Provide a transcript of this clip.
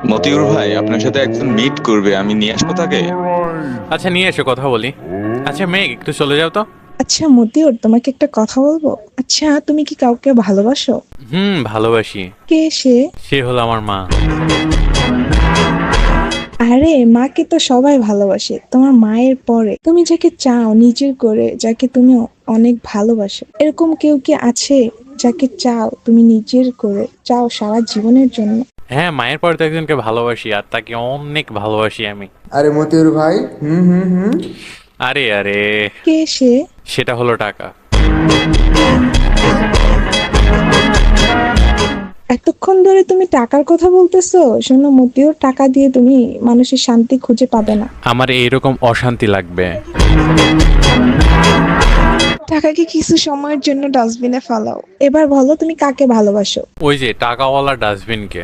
মতিউর ভাই, আপনার সাথে একজন মিট করবে, আমি নিয়ে আসবো তাকে। আচ্ছা নিয়ে এসো, কথা বলি। আচ্ছা মেঘ, একটু চলে যাও তো। আচ্ছা মতিউর, তোমাকে একটা কথা বলবো। আচ্ছা, তুমি কি কাউকে ভালোবাসো? ভালোবাসি। কে সে? সে হলো আমার মা। আরে, মাকে তো সবাই ভালোবাসে, তোমার মায়ের পরে তুমি যাকে চাও নিজের করে, যাকে তুমি অনেক ভালোবাসো, এরকম কেউ কি আছে যাকে চাও তুমি নিজের করে, চাও সারা জীবনের জন্য? হ্যাঁ, মায়ের পরে তো একজনকে ভালোবাসি, আর তাকে অনেক ভালোবাসি আমি। আরে মতিউর ভাই, হুম হুম হুম। আরে আরে, কে সে? সেটা হলো টাকা। এতক্ষণ ধরে তুমি টাকার কথা বলতেছো। শোনো মতিউর, টাকা দিয়ে তুমি মানুষের শান্তি খুঁজে পাবে না। আমার এইরকম অশান্তি লাগবে। টাকাকে কিছু সময়ের জন্য ডাস্টবিনে ফেলাও। এবার বলো, তুমি কাকে ভালোবাসো? ওই যে টাকাওয়ালা ডাস্টবিনকে।